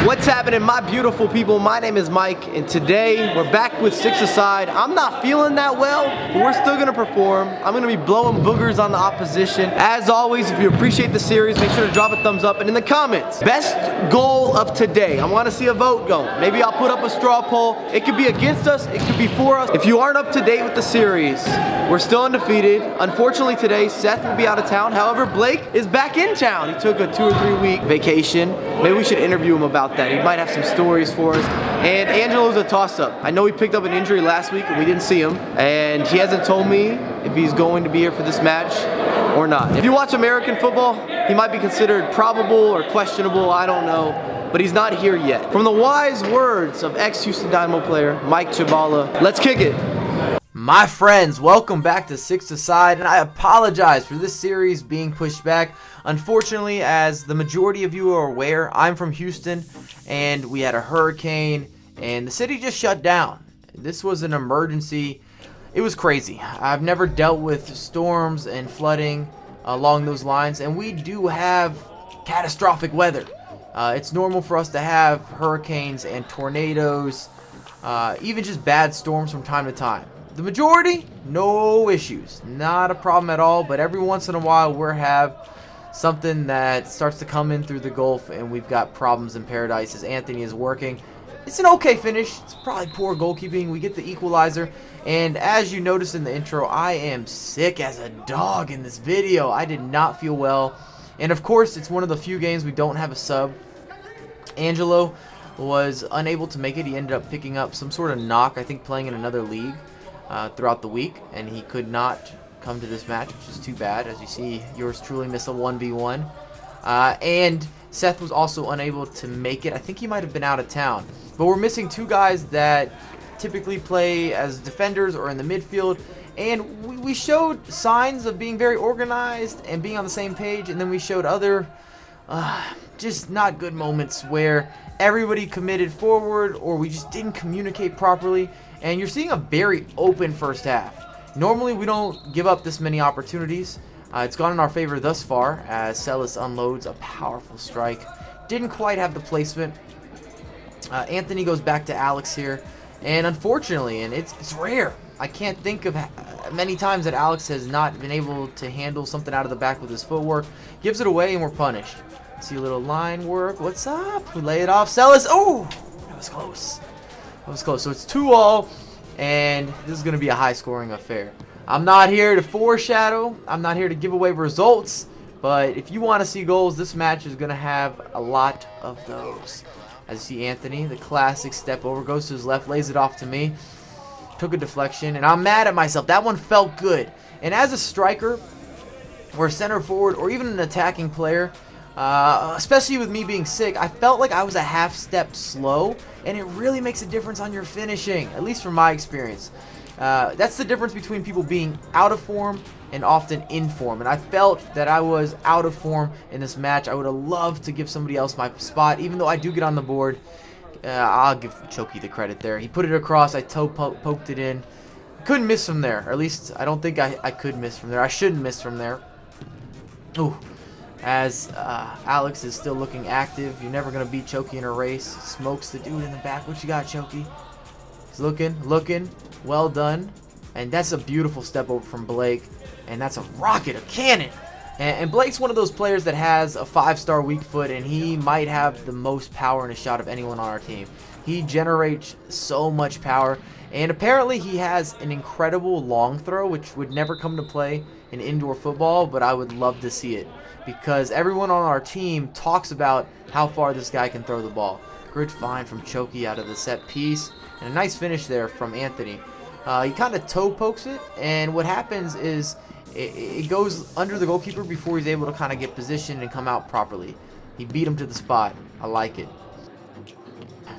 What's happening, my beautiful people? My name is Mike, and today we're back with six-a-side. I'm not feeling that well, but we're still gonna perform. I'm gonna be blowing boogers on the opposition. As always, if you appreciate the series, make sure to drop a thumbs up, and in the comments, best goal of today. I wanna see a vote go. Maybe I'll put up a straw poll. It could be against us, it could be for us. If you aren't up to date with the series, we're still undefeated. Unfortunately today, Seth will be out of town. However, Blake is back in town. He took a 2 or 3 week vacation. Maybe we should interview him about that. He might have some stories for us. And Angelo's a toss-up. I know he picked up an injury last week and we didn't see him. And he hasn't told me if he's going to be here for this match or not. If you watch American football, he might be considered probable or questionable, I don't know. But he's not here yet. From the wise words of ex-Houston Dynamo player Mike Chabala, let's kick it. My friends, welcome back to Six-a-Side, and I apologize for this series being pushed back. Unfortunately, as the majority of you are aware, I'm from Houston, and we had a hurricane, and the city just shut down. This was an emergency. It was crazy. I've never dealt with storms and flooding along those lines, and we do have catastrophic weather. It's normal for us to have hurricanes and tornadoes, even just bad storms from time to time. The majority, no issues, not a problem at all, but every once in a while we'll have something that starts to come in through the Gulf and we've got problems in paradise as Anthony is working. It's an okay finish. It's probably poor goalkeeping. We get the equalizer, and as you noticed in the intro, I am sick as a dog in this video. I did not feel well, and of course it's one of the few games we don't have a sub. Angelo was unable to make it. He ended up picking up some sort of knock, I think playing in another league throughout the week, and he could not come to this match, which is too bad. As you see, yours truly missed a 1v1. And Seth was also unable to make it. I think he might have been out of town. But we're missing 2 guys that typically play as defenders or in the midfield. And we showed signs of being very organized and being on the same page, and then we showed other just not good moments where everybody committed forward or we just didn't communicate properly. And you're seeing a very open first half. Normally we don't give up this many opportunities. It's gone in our favor thus far as Celis unloads a powerful strike. Didn't quite have the placement. Anthony goes back to Alex here, and unfortunately, and it's rare, I can't think of many times that Alex has not been able to handle something out of the back with his footwork. Gives it away and we're punished. See a little line work. What's up? We lay it off. Celis. Oh, that was close. That was close. So it's 2-2, and this is going to be a high-scoring affair. I'm not here to foreshadow. I'm not here to give away results. But if you want to see goals, this match is going to have a lot of those. As you see Anthony, the classic step over, goes to his left, lays it off to me. Took a deflection, and I'm mad at myself. That one felt good. And as a striker, or a center forward, or even an attacking player, especially with me being sick, I felt like I was a half step slow, and it really makes a difference on your finishing, at least from my experience. That's the difference between people being out of form and often in form, and I felt that I was out of form in this match. I would have loved to give somebody else my spot, even though I do get on the board. I'll give Choki the credit there. He put it across, I poked it in. Couldn't miss from there, or at least I don't think I could miss from there. I shouldn't miss from there. Ooh. As Alex is still looking active. You're never going to beat Choki in a race. Smokes the dude in the back. What you got, Choki? He's looking. Well done. And that's a beautiful step over from Blake. And that's a rocket, a cannon. And Blake's one of those players that has a 5-star weak foot, and he might have the most power in a shot of anyone on our team. He generates so much power. And apparently he has an incredible long throw, which would never come to play in indoor football, but I would love to see it, because everyone on our team talks about how far this guy can throw the ball. Good find from Choki out of the set piece, and a nice finish there from Anthony. He kind of toe pokes it, and what happens is it goes under the goalkeeper before he's able to kind of get positioned and come out properly. He beat him to the spot. I like it.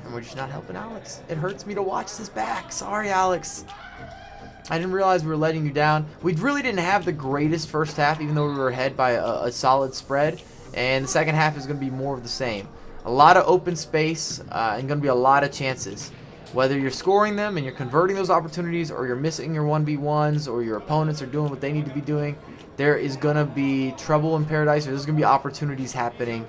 And we're just not helping Alex. It hurts me to watch this back. Sorry, Alex. I didn't realize we were letting you down. We really didn't have the greatest first half, even though we were ahead by a solid spread. And the second half is going to be more of the same. A lot of open space and going to be a lot of chances. Whether you're scoring them and you're converting those opportunities, or you're missing your 1v1s, or your opponents are doing what they need to be doing, there is going to be trouble in paradise, or there's going to be opportunities happening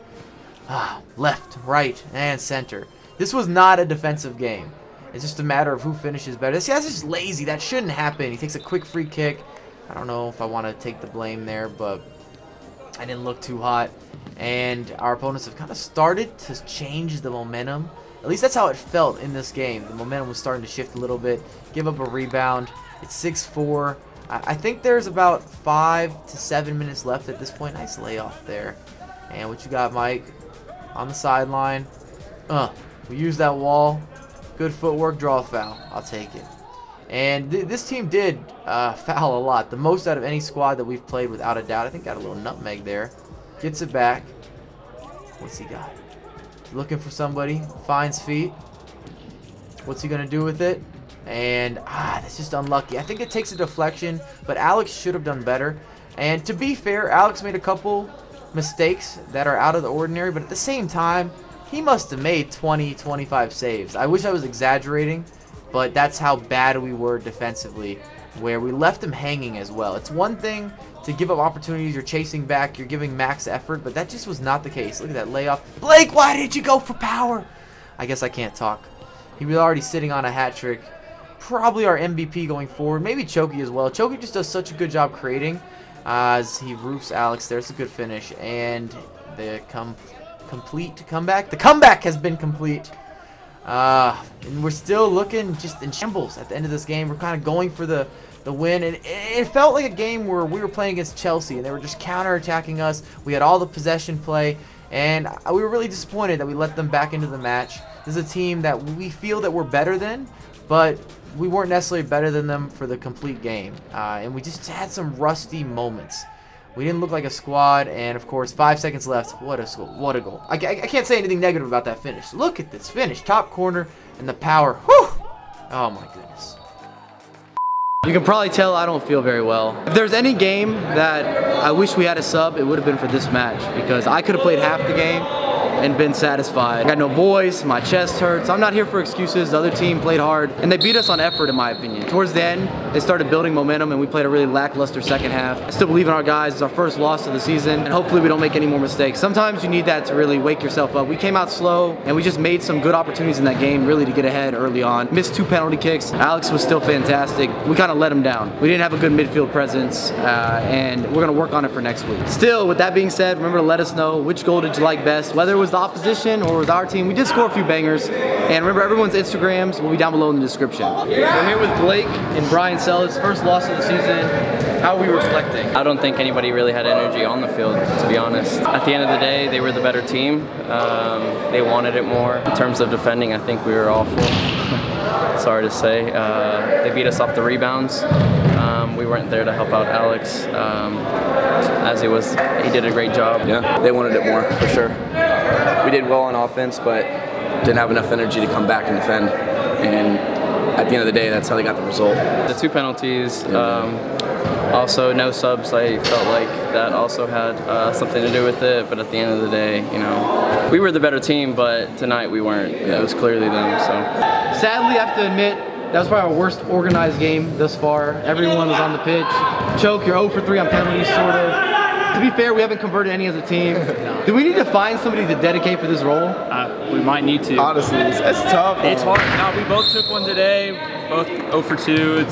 Left, right, and center. This was not a defensive game. It's just a matter of who finishes better. See, that's just lazy. That shouldn't happen. He takes a quick free kick. I don't know if I want to take the blame there, but I didn't look too hot. And our opponents have kind of started to change the momentum. At least that's how it felt in this game. The momentum was starting to shift a little bit. Give up a rebound. It's 6-4. I think there's about 5 to 7 minutes left at this point. Nice layoff there. And what you got, Mike? On the sideline. We use that wall. Good footwork, draw a foul. I'll take it. And this team did foul a lot. The most out of any squad that we've played, without a doubt. I think got a little nutmeg there. Gets it back. What's he got? Looking for somebody. Finds feet. What's he going to do with it? And, that's just unlucky. I think it takes a deflection, but Alex should have done better. And to be fair, Alex made a couple mistakes that are out of the ordinary, but at the same time, he must have made 20, 25 saves. I wish I was exaggerating, but that's how bad we were defensively, where we left him hanging as well. It's one thing to give up opportunities, you're chasing back, you're giving max effort, but that just was not the case. Look at that layoff. Blake, why did you go for power? I guess I can't talk. He was already sitting on a hat trick. Probably our MVP going forward. Maybe Choki as well. Choki just does such a good job creating as he roofs Alex there. It's a good finish. And the complete comeback. The comeback has been complete. And we're still looking just in shambles at the end of this game. We're kind of going for the win. And it felt like a game where we were playing against Chelsea and they were just counter-attacking us. We had all the possession play. And we were really disappointed that we let them back into the match. This is a team that we feel that we're better than, but we weren't necessarily better than them for the complete game. And we just had some rusty moments. We didn't look like a squad, and of course, 5 seconds left. What a goal. What a goal. I can't say anything negative about that finish. Look at this finish. Top corner and the power. Whew! Oh my goodness. You can probably tell I don't feel very well. If there's any game that I wish we had a sub, it would have been for this match, because I could have played half the game and been satisfied. I got no voice, my chest hurts. I'm not here for excuses. The other team played hard, and they beat us on effort, in my opinion. Towards the end, they started building momentum, and we played a really lackluster second half. I still believe in our guys. It's our first loss of the season, and hopefully we don't make any more mistakes. Sometimes you need that to really wake yourself up. We came out slow, and we just made some good opportunities in that game, really, to get ahead early on. Missed 2 penalty kicks. Alex was still fantastic. We kind of let him down. We didn't have a good midfield presence, and we're going to work on it for next week. Still, with that being said, remember to let us know which goal did you like best, whether it was the opposition or with our team. We did score a few bangers, and remember, everyone's Instagrams will be down below in the description. We're here with Blake and Brian Sellis, first loss of the season. How are we reflecting? I don't think anybody really had energy on the field, to be honest. At the end of the day, they were the better team. They wanted it more. In terms of defending, I think we were awful. Sorry to say. They beat us off the rebounds. We weren't there to help out Alex, as he did a great job. Yeah, they wanted it more, for sure. We did well on offense, but didn't have enough energy to come back and defend. And at the end of the day, that's how they got the result. The 2 penalties, also no subs, I felt like that also had something to do with it. But at the end of the day, you know, we were the better team, but tonight we weren't. It was clearly them. So sadly, I have to admit, that was probably our worst organized game thus far. Everyone was on the pitch. Choke, you're 0 for 3 on penalties, sort of. To be fair, we haven't converted any as a team. No. Do we need to find somebody to dedicate for this role? We might need to. Honestly, it's tough. It's hard. No, we both took one today. Both 0 for 2.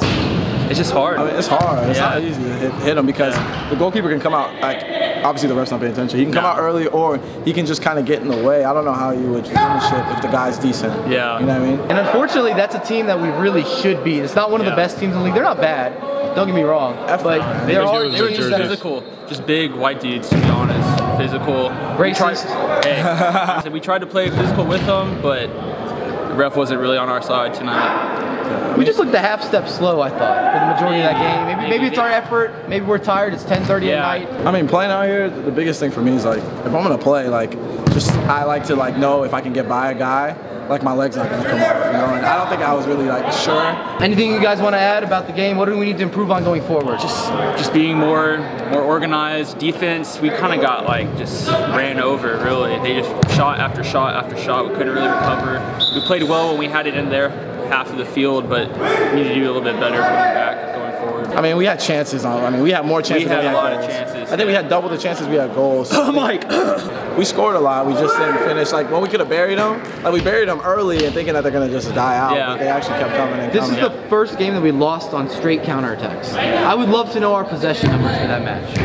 It's just hard. I mean, it's hard. It's not easy to hit him, because the goalkeeper can come out, like, obviously the ref's not paying attention. He can come out early, or he can just kind of get in the way. I don't know how you would finish it if the guy's decent. Yeah. You know what I mean? And unfortunately, that's a team that we really should beat. It's not one of the best teams in the league. They're not bad. Don't get me wrong. But they were just physical. Just big white dudes, to be honest. Physical. Racist. We tried to play physical with them, but the ref wasn't really on our side tonight. We just looked a half step slow, I thought, for the majority of that game. Maybe it's our effort. Maybe we're tired. It's 10:30 at night. I mean, playing out here, the biggest thing for me is, like, if I'm gonna play, like, I like to, like, know if I can get by a guy, like, my leg's not gonna come off, you know. And I don't think I was really, like, sure. Anything you guys want to add about the game? What do we need to improve on going forward? Just being more organized. Defense, we kind of got, like, just ran over, really. They just shot after shot after shot. We couldn't really recover. We played well when we had it in there, half of the field, but we need to do a little bit better coming back going forward. I mean, we had chances. We had more chances than we had a lot goals. of chances. I think we had double the chances we had goals. Oh, Mike! we scored a lot. We just didn't finish. Like when we could have buried them, like we buried them early and thinking that they're gonna just die out. Yeah. But they actually kept coming and This coming. is the first game that we lost on straight counterattacks. I would love to know our possession numbers for that match.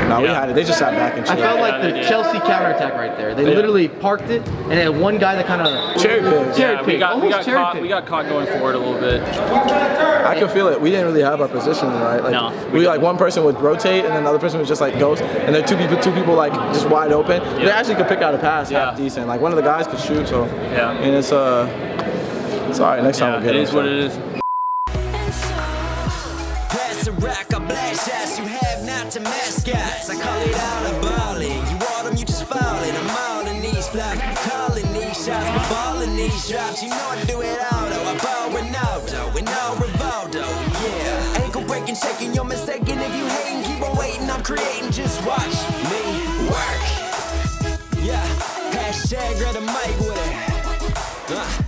No, we had it. They just sat back and I chilled. felt like the Chelsea counterattack right there. They literally parked it and had one guy that kind of cherry picked. Yeah, we got caught going forward a little bit. I could feel it. We didn't really have our position right. Like, No, we like one person would rotate and then another person would just like ghost, and then two people like just wide open. Yeah. They actually could pick out a pass half decent. Like one of the guys could shoot. So yeah, and it's all right. Next time we'll get it. It is what it is. Pass the rock, I blast shots you have not to mascots. I call it out a balling. You want them, you just falling. I'm all in these blocks, calling these shots, I'm balling these drops. You know I do it all though. I ball Ronaldo and all Rivaldo. Yeah, ankle breaking, shaking, you're mistaken if you hating. Keep on waiting, I'm creating. Just watch me work. Yeah, hashtag grab the mic with it.